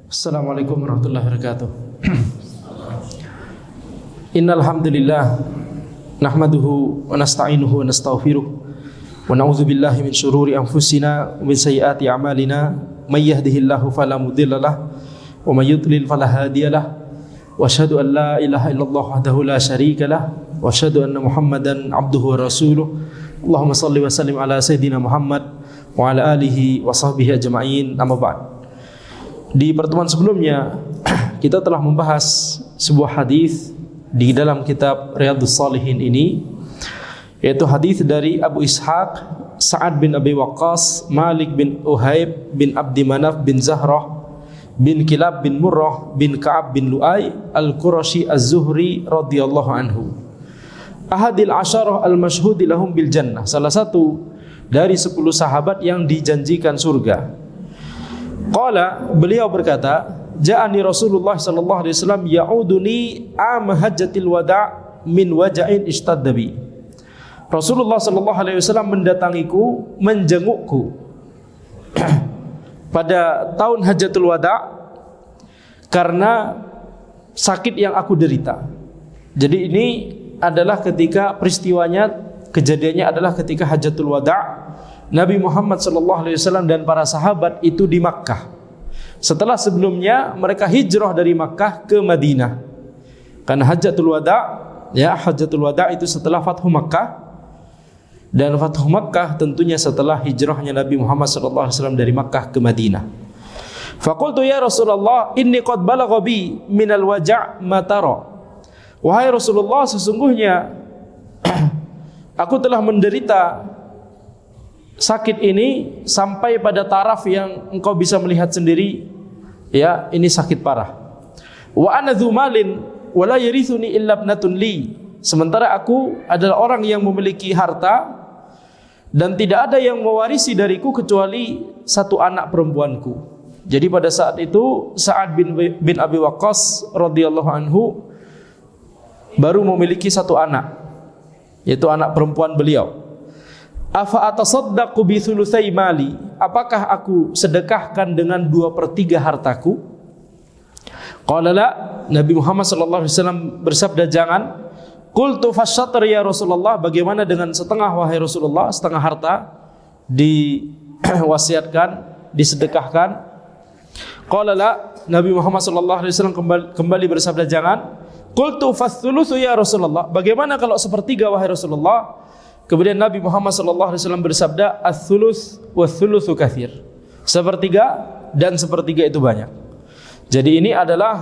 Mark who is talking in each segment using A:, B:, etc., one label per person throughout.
A: Assalamualaikum warahmatullahi wabarakatuh. Innal hamdalillah nahmaduhu wa nasta'inuhu wa nastaghfiruh wa na'udzu billahi min shururi anfusina wa min sayyiati a'malina may yahdihillahu fala mudilla lahu wa may yudlil fala hadiya lahu wa asyhadu an la ilaha illallah wahdahu la syarika lahu wa asyhadu anna Muhammadan abduhu wa rasuluh. Allahumma shalli wa sallim ala sayidina Muhammad wa ala alihi wa sahbihi ajma'in. Amma ba'd. Di pertemuan sebelumnya kita telah membahas sebuah hadis di dalam kitab Riyadhus Shalihin ini, yaitu hadis dari Abu Ishaq Sa'ad bin Abi Waqqas, Malik bin Uhaib bin Abdi Manaf bin Zahrah bin Kilab bin Murrah bin Ka'ab bin Lu'ay Al-Qurashi Az-Zuhri radhiyallahu anhu, ahadil asyarah al-masyhudi lahum bil jannah, salah satu dari 10 sahabat yang dijanjikan surga. Qala, beliau berkata, ja'ani Rasulullah sallallahu alaihi wasallam ya'uduni am hajjatil wada' min waja'in ishtadda bi. Rasulullah sallallahu alaihi wasallam mendatangiku, menjengukku pada tahun Hajjatul Wada' karena sakit yang aku derita. Jadi ini adalah ketika peristiwanya, kejadiannya adalah ketika Hajjatul Wada'. Nabi Muhammad SAW dan para sahabat itu di Makkah. Setelah sebelumnya mereka hijrah dari Makkah ke Madinah. Karena Hajjatul Wada', ya, Hajjatul Wada' itu setelah Fathu Makkah. Dan Fathu Makkah tentunya setelah hijrahnya Nabi Muhammad SAW dari Makkah ke Madinah. Faqultu ya Rasulullah, inni qad balagha bi minal waja' ma tara. Wahai Rasulullah, sesungguhnya aku telah menderita sakit ini sampai pada taraf yang engkau bisa melihat sendiri, ya, ini sakit parah. Wa ana dzu malin wa la yarithuni illa ibnatun li. Sementara aku adalah orang yang memiliki harta dan tidak ada yang mewarisi dariku kecuali satu anak perempuanku. Jadi pada saat itu Sa'ad bin Abi Waqqas radhiyallahu anhu baru memiliki satu anak, yaitu anak perempuan beliau. Afa atasaddaqu bi thulutsai mali, apakah aku sedekahkan dengan 2/3 hartaku? Qala la, Nabi Muhammad sallallahu alaihi wasallam bersabda jangan. Qultu fasyatr ya Rasulullah, bagaimana dengan setengah wahai Rasulullah? Setengah harta diwasiatkan, disedekahkan. Qala la, Nabi Muhammad sallallahu alaihi wasallam kembali bersabda jangan. Qultu fathulutsu ya Rasulullah, bagaimana kalau 1/3 wahai Rasulullah? Kemudian Nabi Muhammad SAW bersabda, ats-tsulus wa-tsulusu katsir. 1/3 dan 1/3 itu banyak. Jadi ini adalah,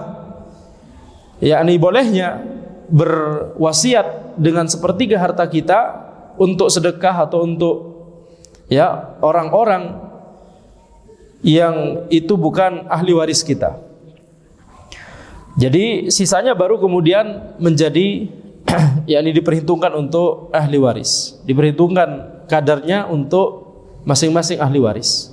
A: yakni bolehnya berwasiat dengan 1/3 harta kita untuk sedekah atau untuk, ya, orang-orang yang itu bukan ahli waris kita. Jadi sisanya baru kemudian menjadi yakni diperhitungkan untuk ahli waris, diperhitungkan kadarnya untuk masing-masing ahli waris.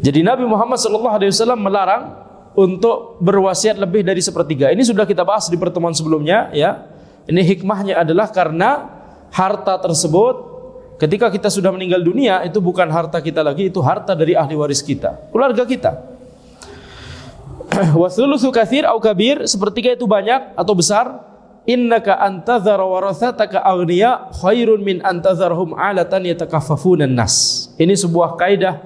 A: Jadi Nabi Muhammad SAW melarang untuk berwasiat lebih dari 1/3. Ini sudah kita bahas di pertemuan sebelumnya, ya. Ini hikmahnya adalah karena harta tersebut ketika kita sudah meninggal dunia itu bukan harta kita lagi, itu harta dari ahli waris kita, keluarga kita. Wa thulutsu katsir au kabir, 1/3 itu banyak atau besar. Innaka antazara warathataka aghniya khairun min antazarhum alatan yatakaffafunan nas. Ini sebuah kaidah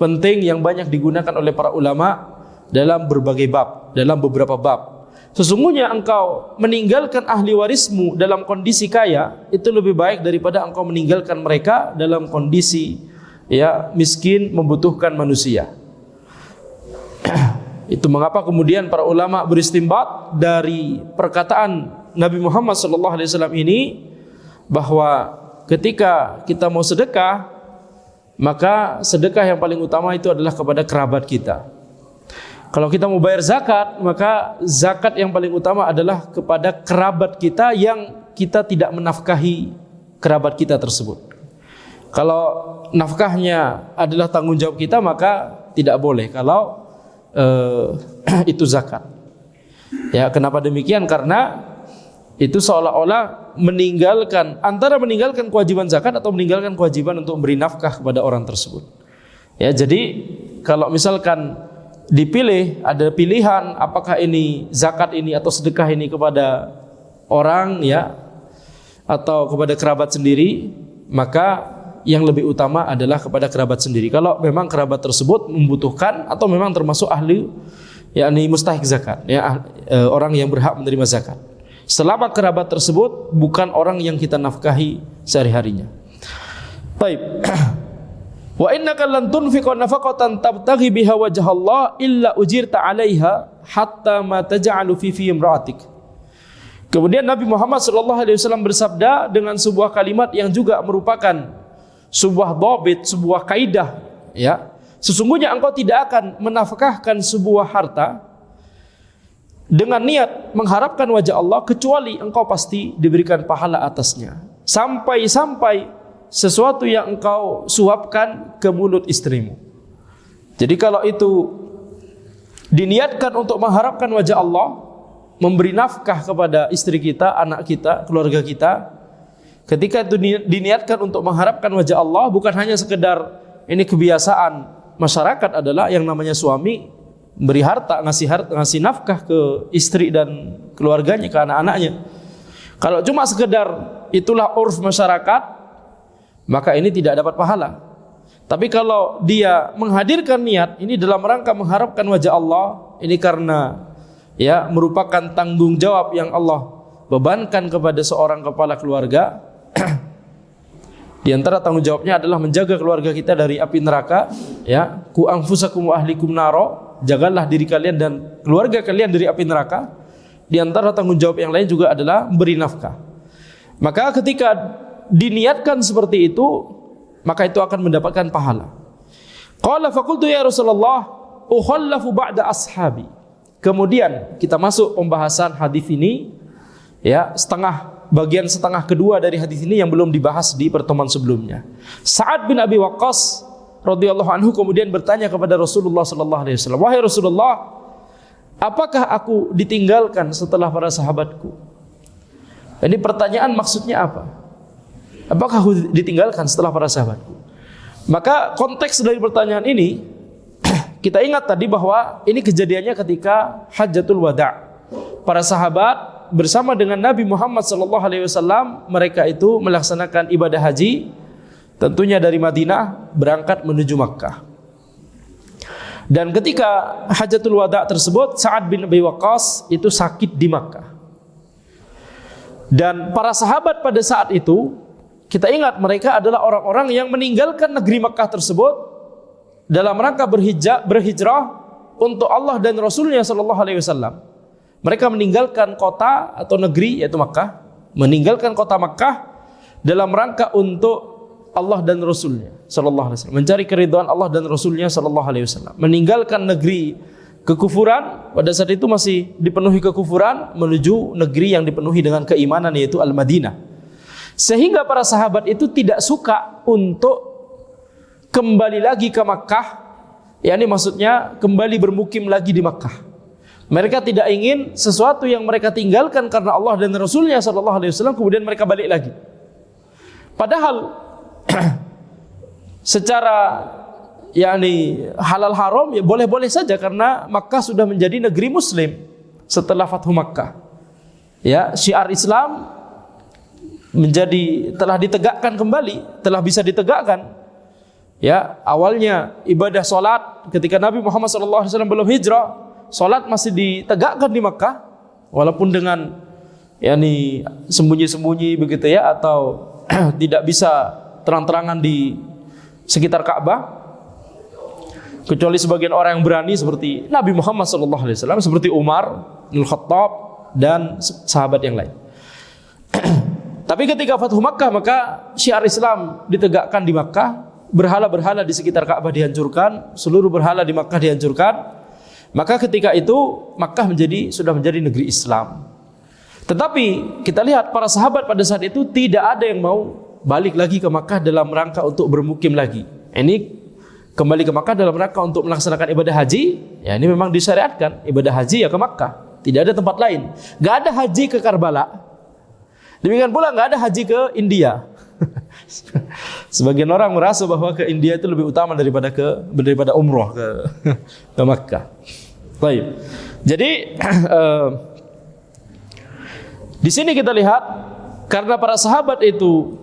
A: penting yang banyak digunakan oleh para ulama dalam berbagai bab, dalam beberapa bab. Sesungguhnya engkau meninggalkan ahli warismu dalam kondisi kaya itu lebih baik daripada engkau meninggalkan mereka dalam kondisi, ya, miskin, membutuhkan manusia. Itu mengapa kemudian para ulama beristimbat dari perkataan Nabi Muhammad SAW ini, bahwa ketika kita mau sedekah, maka sedekah yang paling utama itu adalah kepada kerabat kita. Kalau kita mau bayar zakat, maka zakat yang paling utama adalah kepada kerabat kita yang kita tidak menafkahi kerabat kita tersebut. Kalau nafkahnya adalah tanggung jawab kita, maka tidak boleh kalau itu zakat. Ya, kenapa demikian? Karena itu seolah-olah meninggalkan, antara meninggalkan kewajiban zakat atau meninggalkan kewajiban untuk memberi nafkah kepada orang tersebut. Ya, jadi kalau misalkan dipilih, ada pilihan apakah ini zakat ini atau sedekah ini kepada orang ya atau kepada kerabat sendiri, maka yang lebih utama adalah kepada kerabat sendiri. Kalau memang kerabat tersebut membutuhkan atau memang termasuk ahli yakni mustahik zakat, ya orang yang berhak menerima zakat. Selama kerabat tersebut bukan orang yang kita nafkahi sehari-harinya. Baik. Wa innaka lan tunfiqa nafaqatan tabtaghi biha wajha Allah illa ujirta 'alaiha hatta ma taj'alu fi imra'atik. Kemudian Nabi Muhammad sallallahu alaihi wasallam bersabda dengan sebuah kalimat yang juga merupakan sebuah dhabit, sebuah kaidah ya. Sesungguhnya engkau tidak akan menafkahkan sebuah harta dengan niat mengharapkan wajah Allah kecuali engkau pasti diberikan pahala atasnya. Sampai-sampai sesuatu yang engkau suapkan ke mulut istrimu. Jadi kalau itu diniatkan untuk mengharapkan wajah Allah, memberi nafkah kepada istri kita, anak kita, keluarga kita, ketika itu diniatkan untuk mengharapkan wajah Allah, bukan hanya sekedar ini kebiasaan masyarakat adalah yang namanya suami beri harta, ngasih nafkah ke istri dan keluarganya, ke anak-anaknya. Kalau cuma sekedar itulah urf masyarakat, maka ini tidak dapat pahala. Tapi kalau dia menghadirkan niat ini dalam rangka mengharapkan wajah Allah, ini karena ya merupakan tanggung jawab yang Allah bebankan kepada seorang kepala keluarga. Di antara tanggung jawabnya adalah menjaga keluarga kita dari api neraka, ya. Ku anfusakum wa ahlikum naro, jagalah diri kalian dan keluarga kalian dari api neraka. Di antara tanggung jawab yang lain juga adalah beri nafkah. Maka ketika diniatkan seperti itu, maka itu akan mendapatkan pahala. Qala faqultu ya Rasulullah, ukhallafu ba'da ashabi. Kemudian kita masuk pembahasan hadis ini, ya, bagian setengah kedua dari hadis ini yang belum dibahas di pertemuan sebelumnya. Sa'ad bin Abi Waqqas radhiyallahu anhu kemudian bertanya kepada Rasulullah sallallahu alaihi wasallam, "Wahai Rasulullah, apakah aku ditinggalkan setelah para sahabatku?" Ini pertanyaan maksudnya apa? Apakah aku ditinggalkan setelah para sahabatku? Maka konteks dari pertanyaan ini kita ingat tadi bahwa ini kejadiannya ketika Hajjatul Wada'. Para sahabat bersama dengan Nabi Muhammad SAW, mereka itu melaksanakan ibadah haji, tentunya dari Madinah berangkat menuju Makkah. Dan ketika Hajjatul Wada' tersebut, Sa'ad bin Abi Waqqas itu sakit di Makkah. Dan para sahabat pada saat itu, kita ingat mereka adalah orang-orang yang meninggalkan negeri Makkah tersebut dalam rangka berhijrah untuk Allah dan Rasulnya SAW. Mereka meninggalkan kota atau negeri yaitu Makkah, meninggalkan kota Makkah dalam rangka untuk Allah dan Rasulnya SAW, mencari keridhaan Allah dan Rasulnya SAW. Meninggalkan negeri kekufuran, pada saat itu masih dipenuhi kekufuran, menuju negeri yang dipenuhi dengan keimanan yaitu Al-Madinah. Sehingga para sahabat itu tidak suka untuk kembali lagi ke Makkah, yakni maksudnya kembali bermukim lagi di Makkah. Mereka tidak ingin sesuatu yang mereka tinggalkan karena Allah dan Rasulnya SAW kemudian mereka balik lagi. Padahal secara yakni halal haram ya boleh-boleh saja karena Makkah sudah menjadi negeri Muslim setelah Fathu Makkah. Ya, syiar Islam telah ditegakkan kembali, telah bisa ditegakkan. Ya, awalnya ibadah solat ketika Nabi Muhammad SAW belum hijrah, solat masih ditegakkan di Makkah, walaupun dengan yakni sembunyi-sembunyi begitu ya, atau tidak bisa terang-terangan di sekitar Ka'bah, kecuali sebagian orang yang berani seperti Nabi Muhammad SAW, seperti Umar bin Khattab dan sahabat yang lain. Tapi ketika Fathu Makkah, maka syiar Islam ditegakkan di Makkah, berhala-berhala di sekitar Ka'bah dihancurkan, seluruh berhala di Makkah dihancurkan. Maka ketika itu Makkah sudah menjadi negeri Islam. Tetapi kita lihat para sahabat pada saat itu tidak ada yang mau balik lagi ke Makkah dalam rangka untuk bermukim lagi. Ini kembali ke Makkah dalam rangka untuk melaksanakan ibadah haji, ya ini memang disyariatkan ibadah haji ya ke Makkah, tidak ada tempat lain. Gak ada haji ke Karbala. Demikian pula nggak ada haji ke India. Sebagian orang merasa bahwa ke India itu lebih utama daripada umroh ke Makkah. Baik. Jadi di sini kita lihat karena para sahabat itu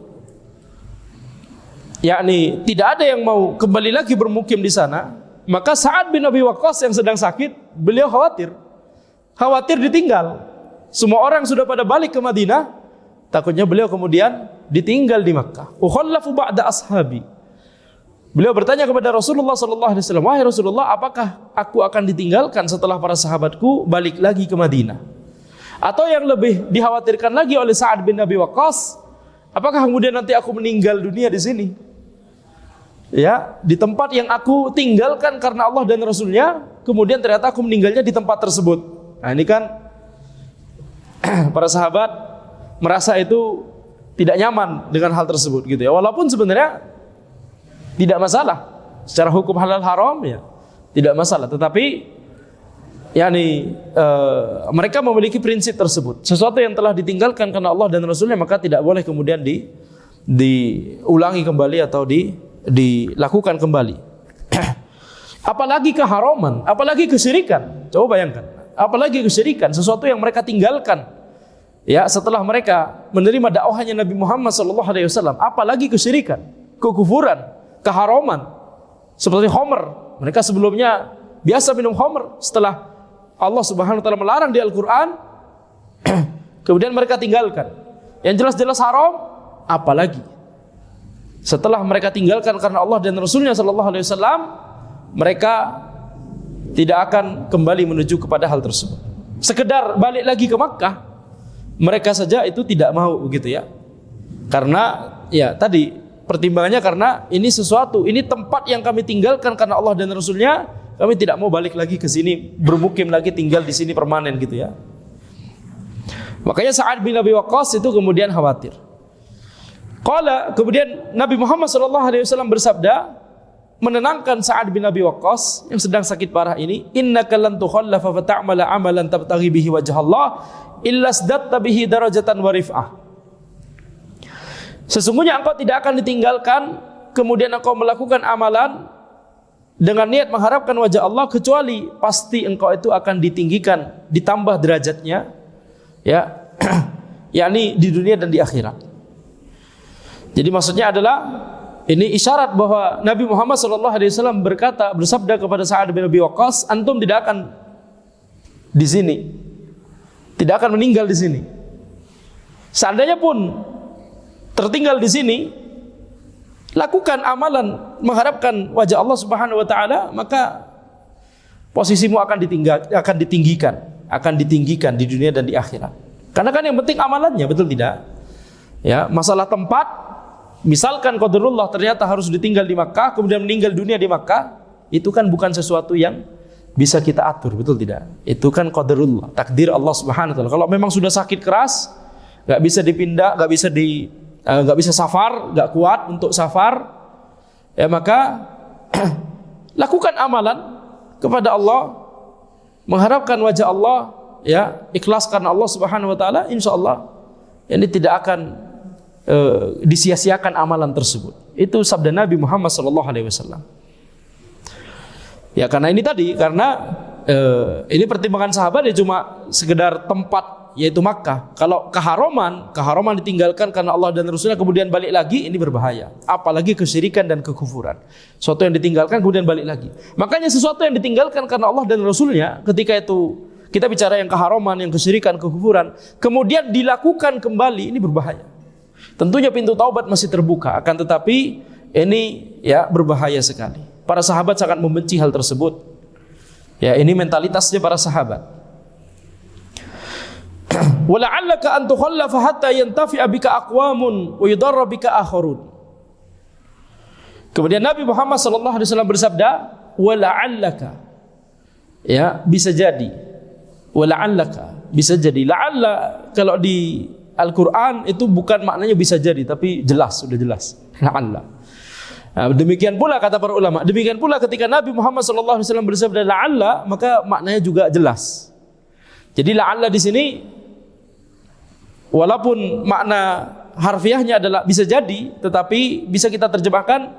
A: yakni tidak ada yang mau kembali lagi bermukim di sana, maka Sa'ad bin Abi Waqqas yang sedang sakit, beliau khawatir ditinggal. Semua orang sudah pada balik ke Madinah, takutnya beliau kemudian ditinggal di Makkah. Ukhallafu ba'da ashabi. Beliau bertanya kepada Rasulullah sallallahu alaihi wasallam, "Wahai Rasulullah, apakah aku akan ditinggalkan setelah para sahabatku balik lagi ke Madinah?" Atau yang lebih dikhawatirkan lagi oleh Sa'ad bin Abi Waqqas, apakah kemudian nanti aku meninggal dunia di sini? Ya, di tempat yang aku tinggalkan karena Allah dan Rasulnya, kemudian ternyata aku meninggalnya di tempat tersebut. Nah, ini kan para sahabat merasa itu tidak nyaman dengan hal tersebut gitu ya. Walaupun sebenarnya tidak masalah secara hukum halal haram ya, tidak masalah, tetapi mereka memiliki prinsip tersebut. Sesuatu yang telah ditinggalkan karena Allah dan Rasulnya maka tidak boleh kemudian diulangi kembali atau dilakukan kembali. Apalagi keharaman, apalagi kesyirikan. Coba bayangkan, apalagi kesyirikan, sesuatu yang mereka tinggalkan ya setelah mereka menerima dakwahnya Nabi Muhammad SAW. Apalagi kesyirikan, kekufuran, keharaman seperti khamr. Mereka sebelumnya biasa minum khamr, setelah Allah Subhanahu wa taala melarang di Al-Qur'an kemudian mereka tinggalkan. Yang jelas-jelas haram, apalagi setelah mereka tinggalkan karena Allah dan Rasulnya sallallahu alaihi wasallam, mereka tidak akan kembali menuju kepada hal tersebut. Sekedar balik lagi ke Makkah, mereka saja itu tidak mau begitu ya. Karena ya tadi pertimbangannya karena ini sesuatu, ini tempat yang kami tinggalkan karena Allah dan Rasulnya, kami tidak mau balik lagi ke sini, bermukim lagi, tinggal di sini permanen gitu ya. Makanya Sa'ad bin Abi Waqqas itu kemudian khawatir. Kemudian Nabi Muhammad SAW bersabda, menenangkan Sa'ad bin Abi Waqqas yang sedang sakit parah ini, innaka lan tukhallafa fa ta'mala amalan tabtaghi bihi wajha Allah illa sdatta bihi darajatan wa rif'ah. Sesungguhnya engkau tidak akan ditinggalkan kemudian engkau melakukan amalan dengan niat mengharapkan wajah Allah, kecuali pasti engkau itu akan ditinggikan, ditambah derajatnya ya, yakni di dunia dan di akhirat. Jadi maksudnya adalah ini isyarat bahwa Nabi Muhammad SAW bersabda kepada Sa'ad bin Abi Waqqas, antum tidak akan di sini, tidak akan meninggal di sini. Seandainya pun tertinggal di sini, lakukan amalan mengharapkan wajah Allah Subhanahu wa taala, maka posisimu akan ditinggikan di dunia dan di akhirat. Karena kan yang penting amalannya, betul tidak? Ya, masalah tempat, misalkan qadarullah ternyata harus ditinggal di Makkah, kemudian meninggal dunia di Makkah, itu kan bukan sesuatu yang bisa kita atur, betul tidak? Itu kan qadarullah, takdir Allah Subhanahu wa taala. Kalau memang sudah sakit keras, enggak bisa dipindah, enggak bisa safar, enggak kuat untuk safar, ya maka lakukan amalan kepada Allah, mengharapkan wajah Allah, ya, ikhlas karena Allah Subhanahu wa taala, insyaallah ini tidak akan disia-siakan amalan tersebut. Itu sabda Nabi Muhammad SAW. Ya karena ini tadi, karena ini pertimbangan sahabat ya cuma sekedar tempat, yaitu Makkah. Kalau keharaman ditinggalkan karena Allah dan Rasulnya kemudian balik lagi, ini berbahaya. Apalagi kesyirikan dan kekufuran. Sesuatu yang ditinggalkan kemudian balik lagi. Makanya sesuatu yang ditinggalkan karena Allah dan Rasulnya, ketika itu kita bicara yang keharaman, yang kesyirikan, kekufuran, kemudian dilakukan kembali, ini berbahaya. Tentunya pintu taubat masih terbuka, akan tetapi ini ya berbahaya sekali. Para sahabat sangat membenci hal tersebut. Ya, ini mentalitasnya para sahabat. Wala'allaka an tukhallafa hatta yantafi'a bika aqwamun wa yudarra bika akharun. Kemudian Nabi Muhammad SAW bersabda, wala'allaka, ya bisa jadi, wala'allaka bisa jadi. La'alla kalau di Al-Quran itu bukan maknanya bisa jadi, tapi jelas, sudah jelas. La'alla. Nah, demikian pula kata para ulama. Demikian pula ketika Nabi Muhammad SAW bersabda la'alla, maka maknanya juga jelas. Jadi la'alla di sini, walaupun makna harfiahnya adalah bisa jadi, tetapi bisa kita terjemahkan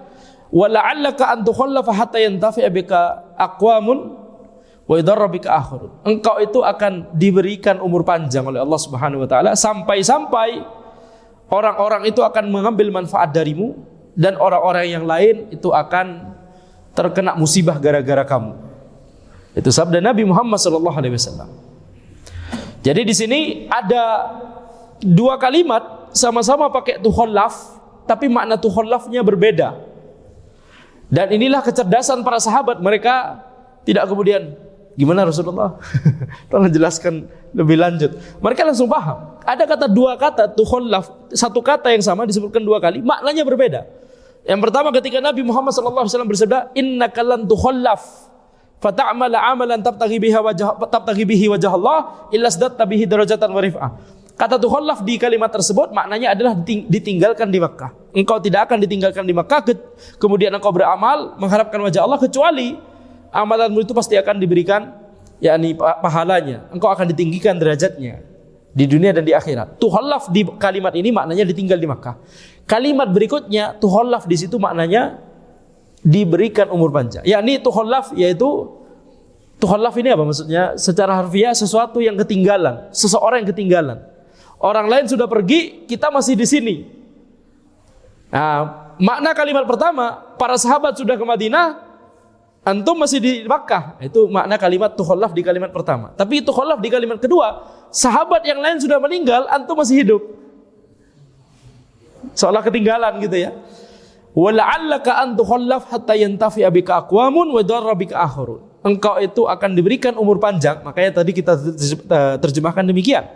A: wala'allaka an tukhallafa hatta yantafi'a bika aqwamun wa yadarra bika akharun. Engkau itu akan diberikan umur panjang oleh Allah Subhanahu wa taala sampai-sampai orang-orang itu akan mengambil manfaat darimu dan orang-orang yang lain itu akan terkena musibah gara-gara kamu. Itu sabda Nabi Muhammad sallallahu alaihi wasallam. Jadi di sini ada dua kalimat sama-sama pakai tukhallaf, tapi makna tukhallafnya berbeda. Dan inilah kecerdasan para sahabat, mereka tidak kemudian gimana Rasulullah? Tolong jelaskan lebih lanjut. Mereka langsung paham. Ada dua kata tukhallaf, satu kata yang sama disebutkan dua kali, maknanya berbeda. Yang pertama ketika Nabi Muhammad sallallahu alaihi wasallam bersabda, "Innaka lan tukhallaf fata'mal 'amalan tabtaghi bihi wajh Allah illa saddatta bihi darajatan wa rif'ah." Kata tukhallaf di kalimat tersebut maknanya adalah ditinggalkan di Makkah. Engkau tidak akan ditinggalkan di Makkah kemudian engkau beramal mengharapkan wajah Allah, kecuali amalanmu itu pasti akan diberikan yakni pahalanya. Engkau akan ditinggikan derajatnya di dunia dan di akhirat. Tukhallaf di kalimat ini maknanya ditinggal di Makkah. Kalimat berikutnya tukhallaf di situ maknanya diberikan umur panjang. Yakni tukhallaf yaitu tukhallaf ini apa maksudnya? Secara harfiah sesuatu yang ketinggalan, seseorang yang ketinggalan. Orang lain sudah pergi, kita masih di sini. Nah, makna kalimat pertama, para sahabat sudah ke Madinah, antum masih di Makkah. Itu makna kalimat tukhallaf di kalimat pertama. Tapi tukhallaf di kalimat kedua, sahabat yang lain sudah meninggal, antum masih hidup. Seolah ketinggalan gitu ya. Wala'allaka an tukhallaf hatta yantafi'a bika aqwamun wa yadarra bika akharun. Engkau itu akan diberikan umur panjang, makanya tadi kita terjemahkan demikian.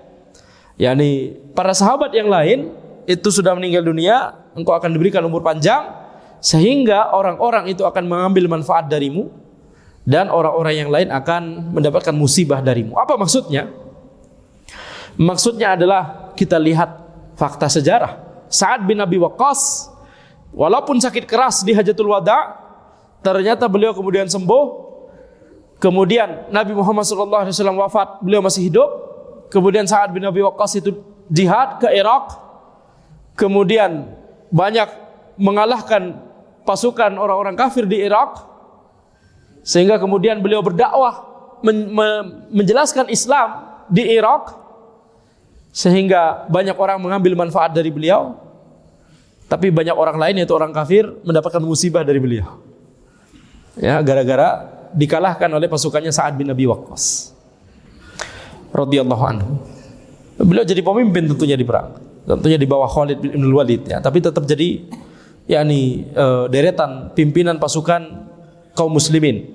A: yakni para sahabat yang lain itu sudah meninggal dunia, engkau akan diberikan umur panjang sehingga orang-orang itu akan mengambil manfaat darimu dan orang-orang yang lain akan mendapatkan musibah darimu. Apa maksudnya? Maksudnya adalah kita lihat fakta sejarah. Sa'ad bin Abi Waqqas walaupun sakit keras di Hajatul Wada, ternyata beliau kemudian sembuh. Kemudian Nabi Muhammad SAW wafat, beliau masih hidup. Kemudian Sa'ad bin Abi Waqqas itu jihad ke Irak. Kemudian banyak mengalahkan pasukan orang-orang kafir di Irak, sehingga kemudian beliau berdakwah menjelaskan Islam di Irak, sehingga banyak orang mengambil manfaat dari beliau. Tapi banyak orang lain yaitu orang kafir mendapatkan musibah dari beliau, ya, gara-gara dikalahkan oleh pasukannya Sa'ad bin Abi Waqqas radhiyallahu anhu. Beliau jadi pemimpin tentunya di perang, tentunya di bawah Khalid bin Walid, ya, tapi tetap jadi yakni deretan pimpinan pasukan kaum muslimin.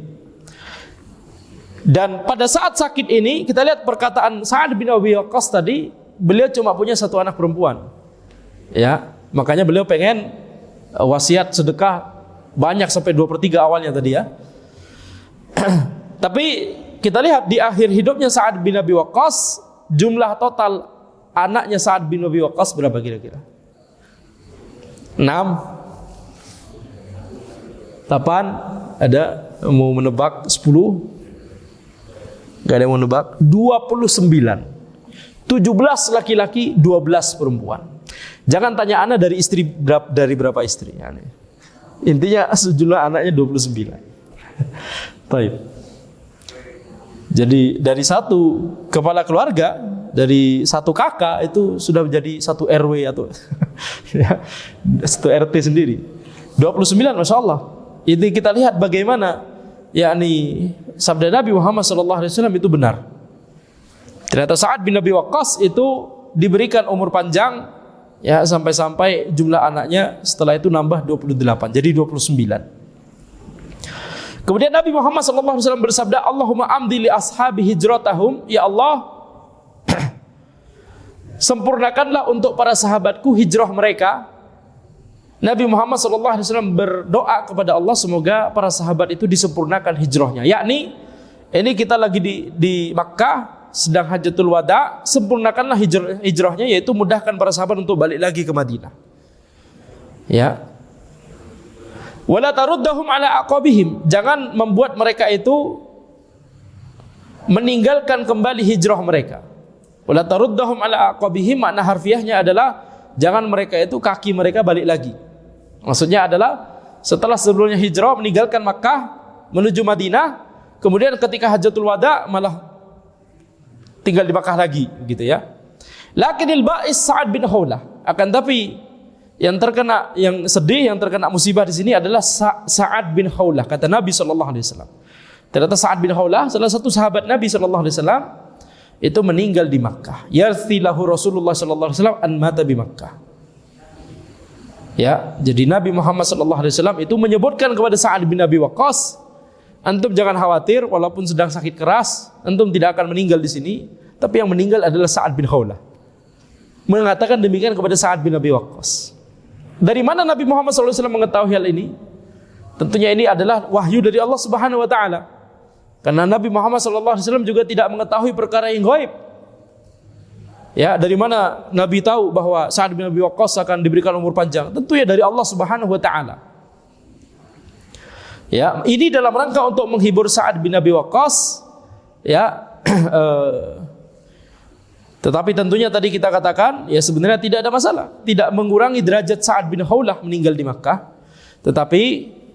A: Dan pada saat sakit ini kita lihat perkataan Sa'ad bin Abi Waqqas tadi, beliau cuma punya satu anak perempuan, ya, makanya beliau pengen wasiat sedekah banyak sampai 2/3 awalnya tadi, ya. Tapi kita lihat di akhir hidupnya Sa'ad bin Abi Waqqas, jumlah total anaknya Sa'ad bin Abi Waqqas berapa kira-kira? 6, 8, ada mau menebak 10? Gak ada yang mau menebak. 29, 17 laki-laki, 12 perempuan. Jangan tanya anak dari istri dari berapa istri, ya. Intinya sejumlah anaknya 29. Baik. Jadi dari satu kepala keluarga, dari satu kakak itu sudah menjadi satu RW atau ya, satu RT sendiri. 29, Masya Allah. Ini kita lihat bagaimana yakni sabda Nabi Muhammad SAW itu benar. Ternyata Sa'ad bin Abi Waqqas itu diberikan umur panjang, ya, sampai-sampai jumlah anaknya setelah itu nambah 28, jadi 29. Kemudian Nabi Muhammad SAW bersabda, Allahumma amdi li ashabi hijratahum, ya Allah, sempurnakanlah untuk para sahabatku hijrah mereka. Nabi Muhammad SAW berdoa kepada Allah semoga para sahabat itu disempurnakan hijrahnya. Yakni ini kita lagi di Makkah sedang Hajatul Wada, sempurnakanlah hijrahnya, yaitu mudahkan para sahabat untuk balik lagi ke Madinah. Ya. Wala taruddahum ala aqabihim, jangan membuat mereka itu meninggalkan kembali hijrah mereka. Wala taruddahum ala aqabihim, makna harfiahnya adalah jangan mereka itu kaki mereka balik lagi. Maksudnya adalah setelah sebelumnya hijrah meninggalkan Makkah menuju Madinah, kemudian ketika Hajjatul Wada malah tinggal di Makkah lagi, gitu ya. Lakinil ba'is Sa'ad bin Khawlah. Akan tapi yang sedih, yang terkena musibah di sini adalah Sa'ad bin Khawlah, kata Nabi sallallahu alaihi wasallam. Ternyata Sa'ad bin Khawlah salah satu sahabat Nabi sallallahu alaihi wasallam itu meninggal di Makkah. Yarthilahu Rasulullah sallallahu alaihi wasallam an mata bi Makkah. Ya, jadi Nabi Muhammad sallallahu alaihi wasallam itu menyebutkan kepada Sa'ad bin Abi Waqqas, antum jangan khawatir walaupun sedang sakit keras, antum tidak akan meninggal di sini, tapi yang meninggal adalah Sa'ad bin Khawlah. Mengatakan demikian kepada Sa'ad bin Abi Waqqas. Dari mana Nabi Muhammad sallallahu alaihi wasallam mengetahui hal ini? Tentunya ini adalah wahyu dari Allah Subhanahu wa taala. Karena Nabi Muhammad SAW juga tidak mengetahui perkara yang gaib. Ya, dari mana Nabi tahu bahwa Sa'ad bin Abi Waqqas akan diberikan umur panjang? Tentu ya dari Allah Subhanahu wa taala. Ya, ini dalam rangka untuk menghibur Sa'ad bin Abi Waqqas, ya. Tetapi tentunya tadi kita katakan, ya sebenarnya tidak ada masalah, tidak mengurangi derajat Sa'ad bin Khawlah meninggal di Makkah. Tetapi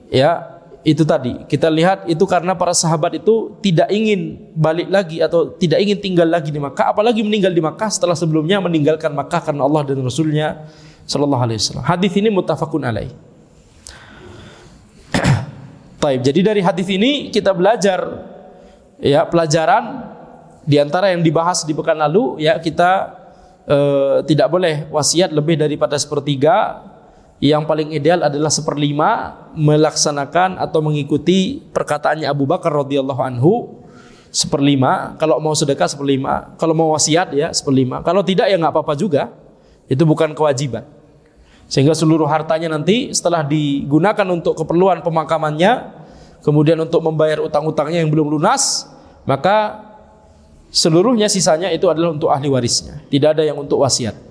A: ya itu tadi kita lihat itu karena para sahabat itu tidak ingin balik lagi atau tidak ingin tinggal lagi di Makkah, apalagi meninggal di Makkah setelah sebelumnya meninggalkan Makkah karena Allah dan Rasulnya sallallahu alaihi wasallam. Hadis ini muttafaqun alaih. Baik, jadi dari hadis ini kita belajar ya pelajaran di antara yang dibahas di pekan lalu, ya kita tidak boleh wasiat lebih daripada sepertiga. Yang paling ideal adalah 1/5 melaksanakan atau mengikuti perkataannya Abu Bakar radhiyallahu anhu 1/5. Kalau mau sedekah 1/5, kalau mau wasiat ya 1/5. Kalau tidak ya nggak apa-apa juga. Itu bukan kewajiban. Sehingga seluruh hartanya nanti setelah digunakan untuk keperluan pemakamannya, kemudian untuk membayar utang-utangnya yang belum lunas, maka seluruhnya sisanya itu adalah untuk ahli warisnya. Tidak ada yang untuk wasiat.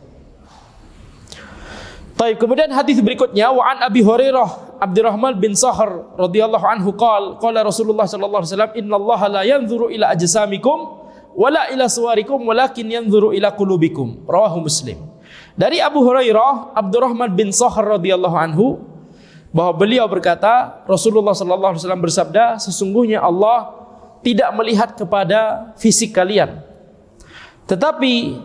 A: Baik, kemudian hadis berikutnya wa an Abi Hurairah Abdurrahman bin Sahr radhiyallahu anhu qala Rasulullah sallallahu alaihi wasallam innallaha la yanzuru ila ajsamikum wala ila suwarikum walakin yanzuru ila qulubikum, rawahu Muslim. Dari Abu Hurairah Abdurrahman bin Sahr radhiyallahu anhu bahwa beliau berkata, Rasulullah sallallahu alaihi wasallam bersabda, sesungguhnya Allah tidak melihat kepada fisik kalian, tetapi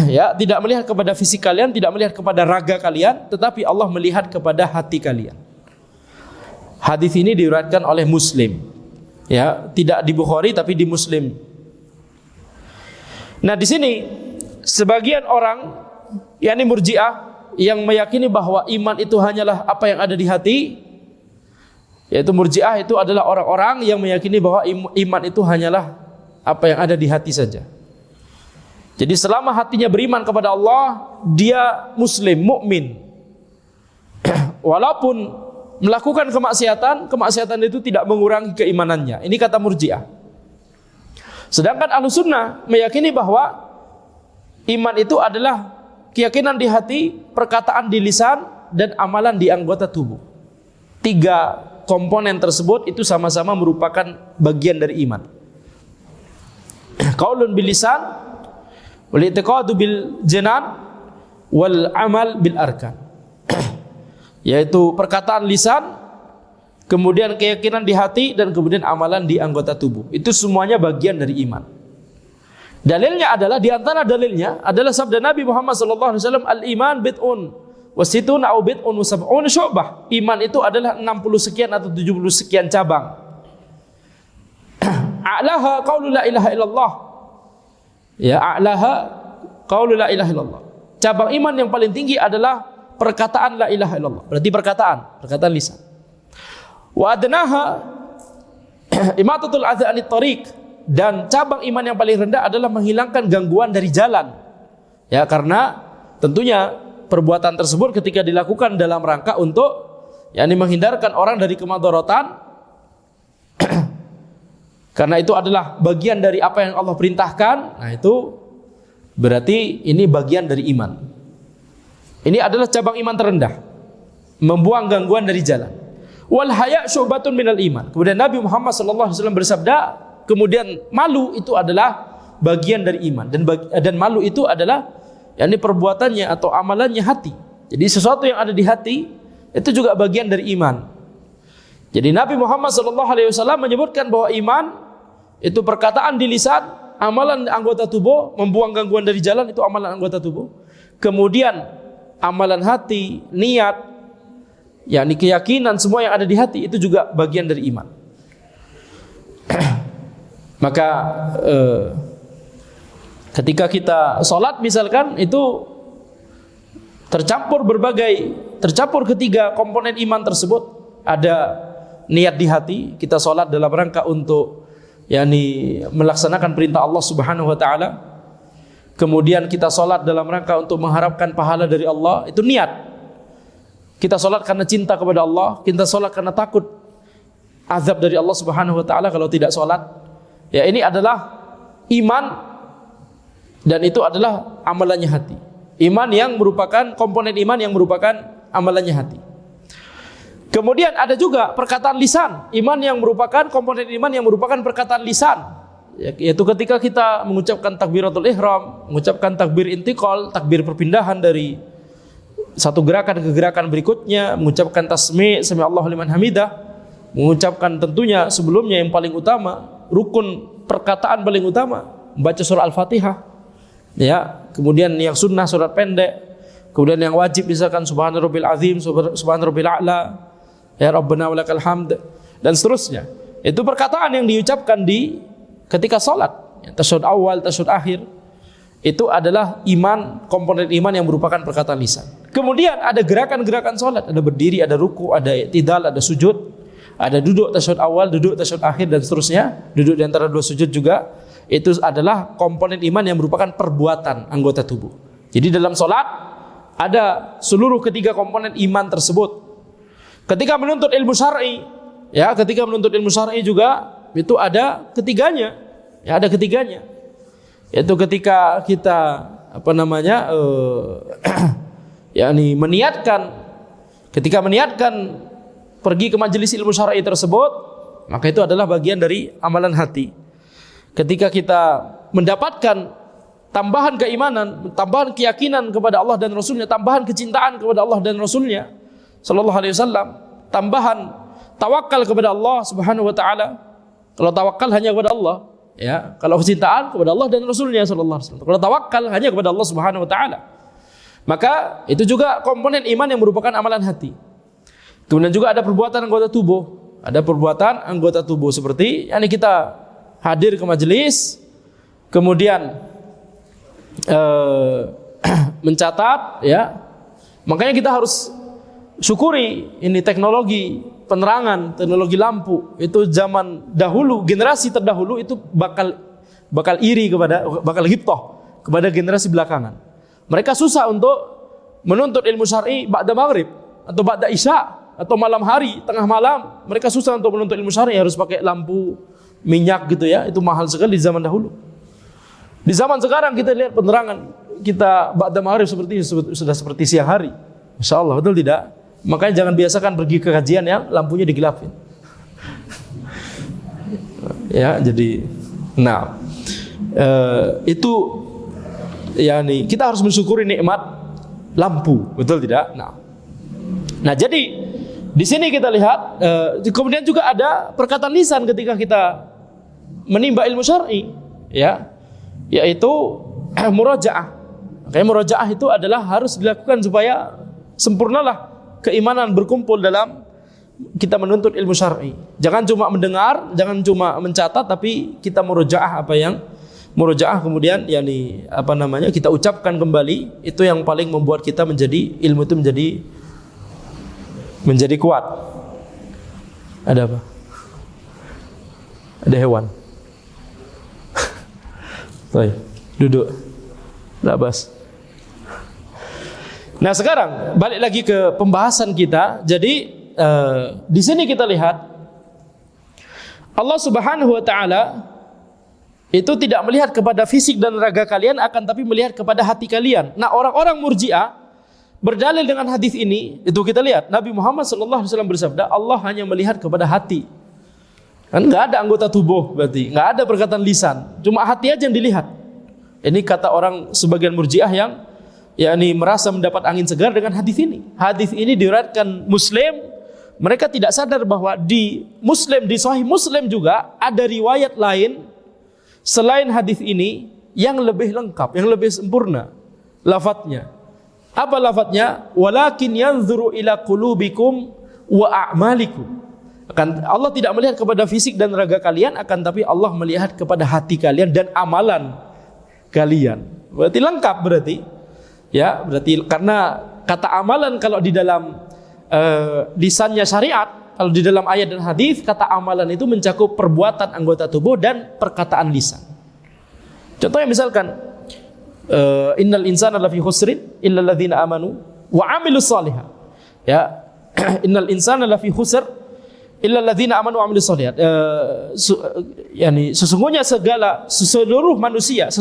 A: ya, tidak melihat kepada fisik kalian, tidak melihat kepada raga kalian, tetapi Allah melihat kepada hati kalian. Hadis ini diriwayatkan oleh Muslim. Ya, tidak di Bukhari tapi di Muslim. Nah, di sini sebagian orang yakni Murji'ah yang meyakini bahwa iman itu hanyalah apa yang ada di hati, yaitu Murji'ah itu adalah orang-orang yang meyakini bahwa iman itu hanyalah apa yang ada di hati saja. Jadi selama hatinya beriman kepada Allah, dia muslim, mukmin. Walaupun melakukan kemaksiatan itu tidak mengurangi keimanannya. Ini kata Murji'ah. Sedangkan Ahlussunnah meyakini bahwa iman itu adalah keyakinan di hati, perkataan di lisan, dan amalan di anggota tubuh. 3 komponen tersebut itu sama-sama merupakan bagian dari iman. Qaulun bil lisan, wal i'tiqadu bil janan, wal amal bil arkan. Yaitu perkataan lisan, kemudian keyakinan di hati, dan kemudian amalan di anggota tubuh. Itu semuanya bagian dari iman. Dalilnya adalah, di antara dalilnya adalah sabda Nabi Muhammad SAW, al-iman bid'un wa situn au bid'un wa sab'un syu'bah. Iman itu adalah 60 sekian atau 70 sekian cabang. A'laha qaulu la ilaha illallah. Ya, a'laha qaulu la ilaha illallah. Cabang iman yang paling tinggi adalah perkataan la ilaha illallah. Berarti perkataan lisan. Wa adnaha imatatul adza anit tariq, dan cabang iman yang paling rendah adalah menghilangkan gangguan dari jalan. Ya, karena tentunya perbuatan tersebut ketika dilakukan dalam rangka untuk yakni menghindarkan orang dari kemadharatan, karena itu adalah bagian dari apa yang Allah perintahkan. Nah, itu berarti ini bagian dari iman. Ini adalah cabang iman terendah, membuang gangguan dari jalan. Wal haya syu'batun minal iman. Kemudian Nabi Muhammad SAW bersabda, kemudian malu itu adalah bagian dari iman, dan malu itu adalah yakni perbuatannya atau amalannya hati. Jadi sesuatu yang ada di hati itu juga bagian dari iman. Jadi Nabi Muhammad SAW menyebutkan bahwa iman itu perkataan di lisan, amalan anggota tubuh, membuang gangguan dari jalan itu amalan anggota tubuh. Kemudian amalan hati, niat, yakni keyakinan, semua yang ada di hati itu juga bagian dari iman. Maka ketika kita sholat misalkan itu tercampur ketiga komponen iman tersebut. Ada niat di hati, kita sholat dalam rangka untuk yakni melaksanakan perintah Allah Subhanahu wa taala. Kemudian kita sholat dalam rangka untuk mengharapkan pahala dari Allah, itu niat. Kita sholat karena cinta kepada Allah, kita sholat karena takut azab dari Allah Subhanahu wa taala kalau tidak sholat. Ya, ini adalah iman dan itu adalah amalannya hati. Iman yang merupakan komponen iman yang merupakan amalannya hati. Kemudian ada juga perkataan lisan, iman yang merupakan komponen iman yang merupakan perkataan lisan, yaitu ketika kita mengucapkan takbiratul ihram, mengucapkan takbir intiqal, takbir perpindahan dari satu gerakan ke gerakan berikutnya, mengucapkan tasmi' sami Allahu liman hamidah, mengucapkan tentunya sebelumnya yang paling utama, rukun perkataan paling utama, membaca surah Al-Fatihah. Ya, kemudian yang sunnah surat pendek, kemudian yang wajib misalkan subhana rabbil azim, subhana rabbil a'la, ya rabbana walakal hamd, dan seterusnya. Itu perkataan yang diucapkan di ketika salat, ya, tasyahud awal, tasyahud akhir. Itu adalah iman, komponen iman yang merupakan perkataan lisan. Kemudian ada gerakan-gerakan salat, ada berdiri, ada ruku, ada i'tidal, ada sujud, ada duduk tasyahud awal, duduk tasyahud akhir, dan seterusnya. Duduk di antara dua sujud juga. Itu adalah komponen iman yang merupakan perbuatan anggota tubuh. Jadi dalam salat ada seluruh ketiga komponen iman tersebut. Ketika menuntut ilmu syar'i, ya, ketika menuntut ilmu syar'i juga itu ada ketiganya. Ya, ada ketiganya. Yaitu ketika kita yakni meniatkan, ketika meniatkan pergi ke majelis ilmu syar'i tersebut, maka itu adalah bagian dari amalan hati. Ketika kita mendapatkan tambahan keimanan, tambahan keyakinan kepada Allah dan Rasulnya, tambahan kecintaan kepada Allah dan Rasulnya Sallallahu Alaihi Wasallam, tambahan tawakal kepada Allah Subhanahu Wa Taala. Kalau tawakal hanya kepada Allah, ya. Kalau kecintaan kepada Allah dan Rasulnya Sallallahu Alaihi Wasallam. Kalau tawakal hanya kepada Allah Subhanahu Wa Taala, maka itu juga komponen iman yang merupakan amalan hati. Kemudian juga ada perbuatan anggota tubuh. Ada perbuatan anggota tubuh seperti yakni kita hadir ke majelis, kemudian mencatat, ya. Makanya kita harus syukuri ini teknologi penerangan, teknologi lampu. Itu zaman dahulu, generasi terdahulu itu bakal iri bakal ghibtah kepada generasi belakangan. Mereka susah untuk menuntut ilmu syar'i ba'da maghrib atau ba'da isya atau malam hari, tengah malam. Mereka susah untuk menuntut ilmu syar'i, harus pakai lampu minyak gitu, ya. Itu mahal sekali di zaman dahulu. Di zaman sekarang kita lihat penerangan kita ba'da maghrib sudah seperti siang hari. Masya Allah, betul tidak? Makanya jangan biasakan pergi ke kajian yang lampunya digelapin. Ya, jadi itu yakni kita harus mensyukuri nikmat lampu, betul tidak? Nah, jadi di sini kita lihat, kemudian juga ada perkataan lisan ketika kita menimba ilmu syar'i, ya, yaitu murajaah. Makanya murajaah itu adalah harus dilakukan supaya sempurnalah keimanan berkumpul dalam kita menuntut ilmu syar'i. Jangan cuma mendengar, jangan cuma mencatat, tapi kita murajaah kemudian yakni kita ucapkan kembali. Itu yang paling membuat kita ilmu itu menjadi kuat. Ada apa? Ada hewan. Baik, duduk. Labas. Nah, sekarang balik lagi ke pembahasan kita. Jadi di sini kita lihat Allah Subhanahu wa taala itu tidak melihat kepada fisik dan raga kalian, akan tapi melihat kepada hati kalian. Nah, orang-orang Murji'ah berdalil dengan hadis ini, itu kita lihat Nabi Muhammad sallallahu alaihi wasallam bersabda, Allah hanya melihat kepada hati. Kan enggak ada anggota tubuh, berarti enggak ada perkataan lisan, cuma hati aja yang dilihat. Ini kata orang sebagian Murji'ah yang yakni merasa mendapat angin segar dengan hadis ini. Hadis ini diriwayatkan Muslim. Mereka tidak sadar bahwa di Muslim, di Sahih Muslim juga ada riwayat lain selain hadis ini yang lebih lengkap, yang lebih sempurna lafadznya. Apa lafadznya? Walakin yanzuru ila qulubikum wa a'malikum. Allah tidak melihat kepada fisik dan raga kalian, akan tapi Allah melihat kepada hati kalian dan amalan kalian. Berarti lengkap berarti. Ya, berarti karena kata amalan kalau di dalam lisannya syariat, kalau di dalam ayat dan hadis kata amalan itu mencakup perbuatan anggota tubuh dan perkataan lisan. Contohnya misalkan innal insana lafi khusrin illa alladzina amanu wa amilus shalihat. Ya, innal insana lafi khusr illa alladzina amanu wa amilus shalihat. Yani sesungguhnya seluruh manusia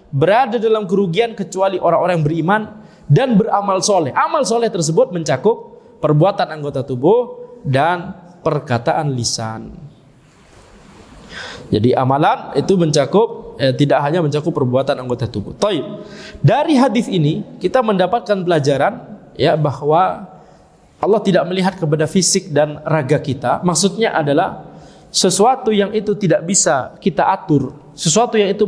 A: berada dalam kerugian kecuali orang-orang yang beriman dan beramal soleh. Amal soleh tersebut mencakup perbuatan anggota tubuh dan perkataan lisan. Jadi amalan itu mencakup tidak hanya mencakup perbuatan anggota tubuh. Taib. Dari hadis ini kita mendapatkan pelajaran ya bahwa Allah tidak melihat kepada fisik dan raga kita. Maksudnya adalah sesuatu yang itu tidak bisa kita atur, sesuatu yang itu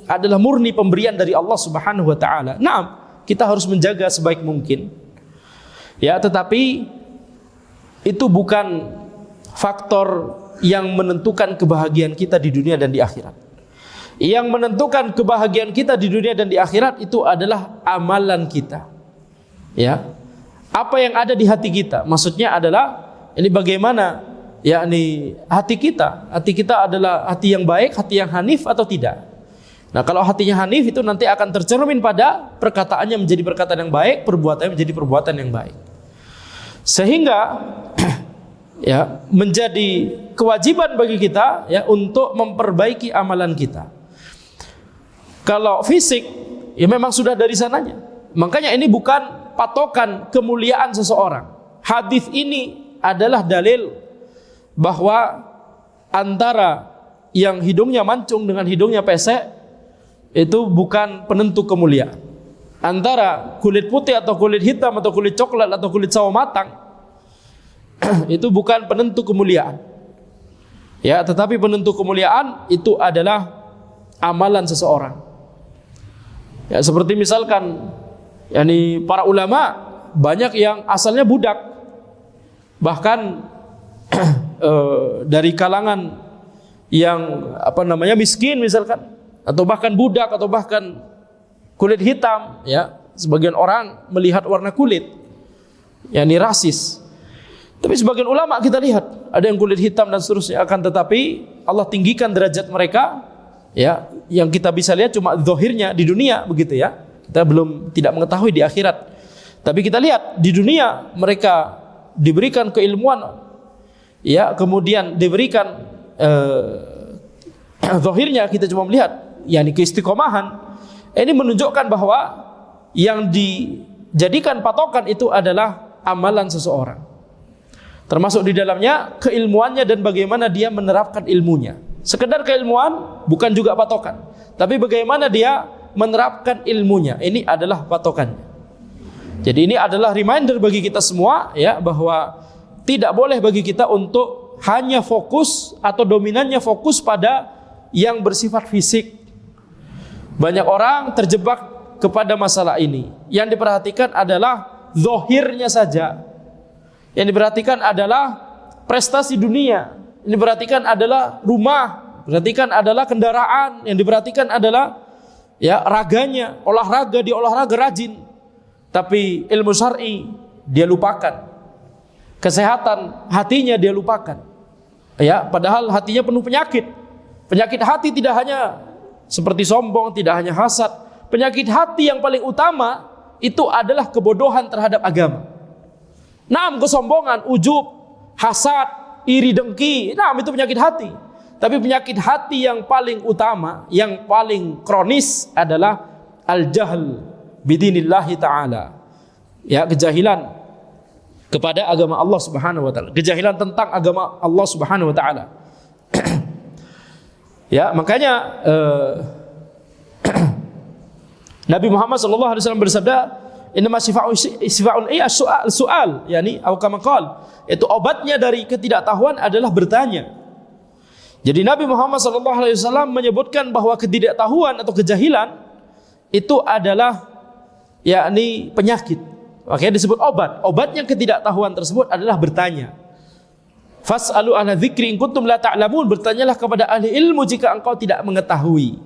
A: adalah murni pemberian dari Allah Subhanahu wa taala. Nah, kita harus menjaga sebaik mungkin. Ya, tetapi itu bukan faktor yang menentukan kebahagiaan kita di dunia dan di akhirat. Yang menentukan kebahagiaan kita di dunia dan di akhirat itu adalah amalan kita. Ya. Apa yang ada di hati kita? Maksudnya adalah ini bagaimana yakni hati kita. Hati kita adalah hati yang baik, hati yang hanif atau tidak. Nah, kalau hatinya hanif itu nanti akan tercermin pada perkataannya menjadi perkataan yang baik, perbuatannya menjadi perbuatan yang baik. Sehingga ya menjadi kewajiban bagi kita ya untuk memperbaiki amalan kita. Kalau fisik ya memang sudah dari sananya. Makanya ini bukan patokan kemuliaan seseorang. Hadis ini adalah dalil bahwa antara yang hidungnya mancung dengan hidungnya pesek itu bukan penentu kemuliaan. Antara kulit putih atau kulit hitam atau kulit coklat atau kulit sawo matang itu bukan penentu kemuliaan. Ya, tetapi penentu kemuliaan itu adalah amalan seseorang. Ya, seperti misalkan yakni para ulama banyak yang asalnya budak, bahkan dari kalangan yang miskin misalkan, atau bahkan budak atau bahkan kulit hitam. Ya, sebagian orang melihat warna kulit, yakni rasis. Tapi sebagian ulama kita lihat ada yang kulit hitam dan seterusnya, akan tetapi Allah tinggikan derajat mereka. Ya, yang kita bisa lihat cuma zahirnya di dunia begitu ya. Kita tidak mengetahui di akhirat. Tapi kita lihat di dunia mereka diberikan keilmuan, ya, kemudian diberikan zahirnya kita cuma melihat yakni keistiqomahan. Ini menunjukkan bahwa yang dijadikan patokan itu adalah amalan seseorang. Termasuk di dalamnya keilmuannya dan bagaimana dia menerapkan ilmunya. Sekedar keilmuan bukan juga patokan, tapi bagaimana dia menerapkan ilmunya, ini adalah patokannya. Jadi ini adalah reminder bagi kita semua ya, bahwa tidak boleh bagi kita untuk hanya fokus atau dominannya fokus pada yang bersifat fisik. Banyak orang terjebak kepada masalah ini. Yang diperhatikan adalah zahirnya saja. Yang diperhatikan adalah prestasi dunia. Yang diperhatikan adalah rumah, diperhatikan adalah kendaraan, yang diperhatikan adalah ya raganya, olahraga, dia olahraga rajin. Tapi ilmu syar'i dia lupakan. Kesehatan hatinya dia lupakan. Ya, padahal hatinya penuh penyakit. Penyakit hati tidak hanya seperti sombong, tidak hanya hasad. Penyakit hati yang paling utama itu adalah kebodohan terhadap agama. Naam, kesombongan, ujub, hasad, iri dengki, nah itu penyakit hati. Tapi penyakit hati yang paling utama, yang paling kronis adalah al-jahl bidinillahi ta'ala. Ya, kejahilan kepada agama Allah Subhanahu wa taala, kejahilan tentang agama Allah Subhanahu wa taala. Ya, makanya Nabi Muhammad SAW bersabda, "Innama syifa'un su'al," yakni atau kama qala, itu obatnya dari ketidaktahuan adalah bertanya. Jadi Nabi Muhammad SAW menyebutkan bahwa ketidaktahuan atau kejahilan itu adalah yakni penyakit. Makanya disebut obat. Obatnya ketidaktahuan tersebut adalah bertanya. Fas'alu ahla dzikri in kuntum la ta'lamun, bertanyalah kepada ahli ilmu jika engkau tidak mengetahui.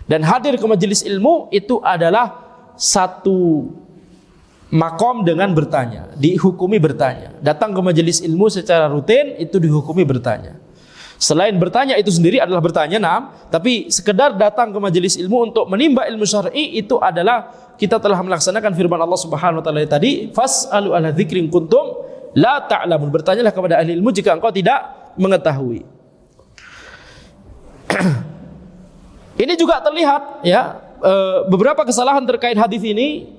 A: Dan hadir ke majelis ilmu itu adalah satu makom dengan bertanya, dihukumi bertanya. Datang ke majelis ilmu secara rutin itu dihukumi bertanya. Selain bertanya itu sendiri adalah bertanya, tapi sekedar datang ke majelis ilmu untuk menimba ilmu syar'i itu adalah kita telah melaksanakan firman Allah Subhanahu wa taala tadi, fas'alu ahla dzikri in kuntum la ta'lamun, bertanyalah kepada ahli ilmu jika engkau tidak mengetahui. Ini juga terlihat ya, beberapa kesalahan terkait hadis ini.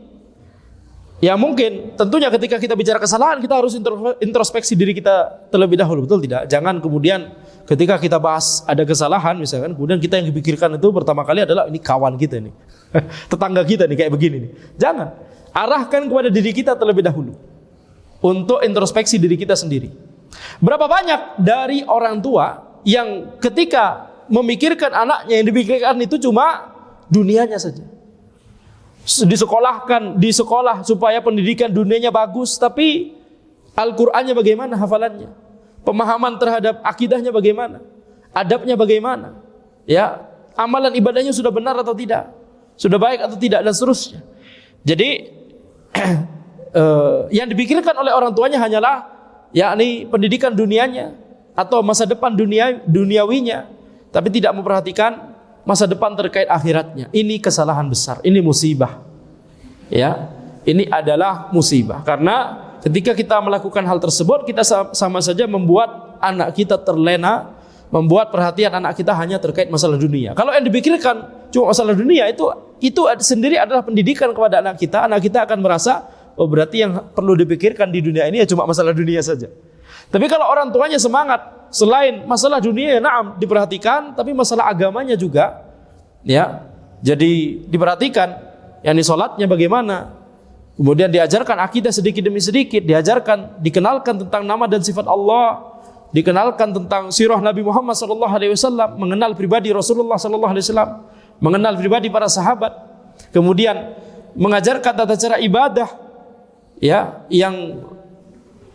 A: Ya mungkin tentunya ketika kita bicara kesalahan kita harus introspeksi diri kita terlebih dahulu, betul tidak? Jangan kemudian ketika kita bahas ada kesalahan misalkan, kemudian kita yang dipikirkan itu pertama kali adalah ini kawan kita nih, tetangga kita nih kayak begini nih. Jangan, arahkan kepada diri kita terlebih dahulu untuk introspeksi diri kita sendiri. Berapa banyak dari orang tua yang ketika memikirkan anaknya yang dipikirkan itu cuma dunianya saja. Disekolahkan di sekolah supaya pendidikan dunianya bagus, tapi Al-Qur'annya bagaimana hafalannya? Pemahaman terhadap akidahnya bagaimana? Adabnya bagaimana? Ya, amalan ibadahnya sudah benar atau tidak? Sudah baik atau tidak, dan seterusnya. Jadi yang dipikirkan oleh orang tuanya hanyalah yakni pendidikan dunianya atau masa depan duniawinya, tapi tidak memperhatikan masa depan terkait akhiratnya. Ini kesalahan besar, ini musibah. Ya, ini adalah musibah karena ketika kita melakukan hal tersebut kita sama saja membuat anak kita terlena, membuat perhatian anak kita hanya terkait masalah dunia. Kalau yang dipikirkan cuma masalah dunia, itu sendiri adalah pendidikan kepada anak kita akan merasa oh berarti yang perlu dipikirkan di dunia ini ya cuma masalah dunia saja. Tapi kalau orang tuanya semangat, selain masalah dunia ya na'am diperhatikan, tapi masalah agamanya juga ya jadi diperhatikan, yakni sholatnya bagaimana, kemudian diajarkan akidah sedikit demi sedikit, dikenalkan tentang nama dan sifat Allah, dikenalkan tentang sirah Nabi Muhammad SAW, mengenal pribadi Rasulullah SAW, mengenal pribadi para sahabat, kemudian mengajarkan tata cara ibadah ya yang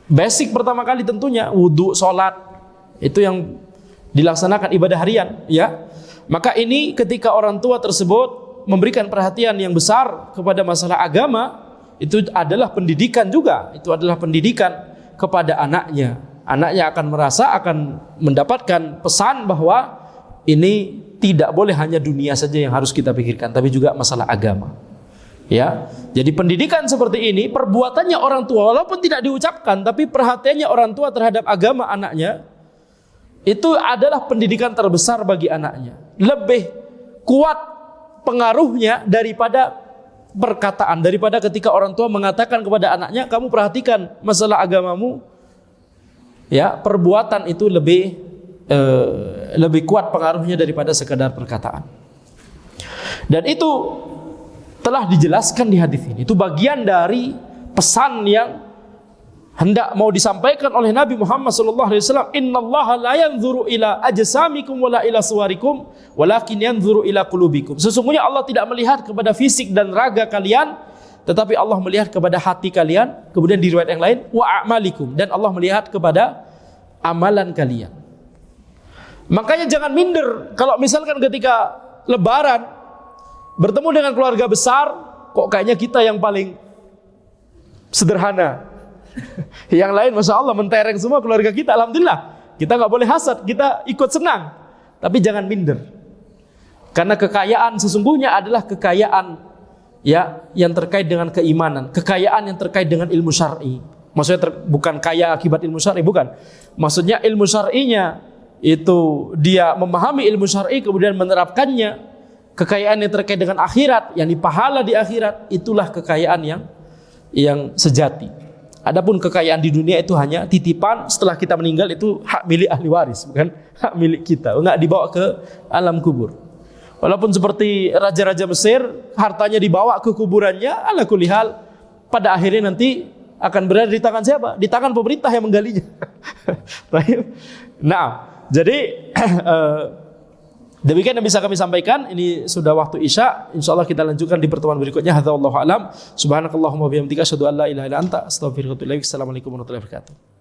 A: basic pertama kali tentunya wudu, sholat, itu yang dilaksanakan ibadah harian ya. Maka ini ketika orang tua tersebut memberikan perhatian yang besar kepada masalah agama, itu adalah pendidikan juga, itu adalah pendidikan kepada anaknya. Anaknya akan merasa, akan mendapatkan pesan bahwa ini tidak boleh hanya dunia saja yang harus kita pikirkan, tapi juga masalah agama. Ya, jadi pendidikan seperti ini, perbuatannya orang tua walaupun tidak diucapkan, tapi perhatiannya orang tua terhadap agama anaknya, itu adalah pendidikan terbesar bagi anaknya. Lebih kuat pengaruhnya daripada perkataan, daripada ketika orang tua mengatakan kepada anaknya, kamu perhatikan masalah agamamu. Ya, perbuatan itu lebih kuat pengaruhnya daripada sekadar perkataan. Dan itu telah dijelaskan di hadis ini. Itu bagian dari pesan yang hendak mau disampaikan oleh Nabi Muhammad SAW. Innallaha la yanzuru ila ajsamikum wala ila suwarikum walakin yanzuru ila qulubikum. Sesungguhnya Allah tidak melihat kepada fisik dan raga kalian, tetapi Allah melihat kepada hati kalian. Kemudian di riwayat yang lain, wa a'malikum, dan Allah melihat kepada amalan kalian. Makanya jangan minder kalau misalkan ketika lebaran bertemu dengan keluarga besar, kok kayaknya kita yang paling sederhana. Yang lain Masya Allah mentereng semua keluarga kita, alhamdulillah. Kita nggak boleh hasad, kita ikut senang. Tapi jangan minder. Karena kekayaan sesungguhnya adalah kekayaan ya yang terkait dengan keimanan, kekayaan yang terkait dengan ilmu syar'i. Maksudnya bukan kaya akibat ilmu syar'i, bukan. Maksudnya ilmu syar'inya itu dia memahami ilmu syar'i kemudian menerapkannya. Kekayaan yang terkait dengan akhirat, yang pahala di akhirat, itulah kekayaan yang sejati. Adapun kekayaan di dunia itu hanya titipan, setelah kita meninggal itu hak milik ahli waris, bukan hak milik kita, enggak dibawa ke alam kubur. Walaupun seperti raja-raja Mesir, hartanya dibawa ke kuburannya, ala kulli hal, pada akhirnya nanti akan berada di tangan siapa? Di tangan pemerintah yang menggalinya. Nah, jadi demikian yang bisa kami sampaikan. Ini sudah waktu Isya. Insyaallah kita lanjutkan di pertemuan berikutnya. Hadza wallahu alam. Subhanakallahumma wa bihamdika asyhadu an la ilaha illa anta astaghfiruka wa atubu ilaik. Assalamualaikum warahmatullahi wabarakatuh.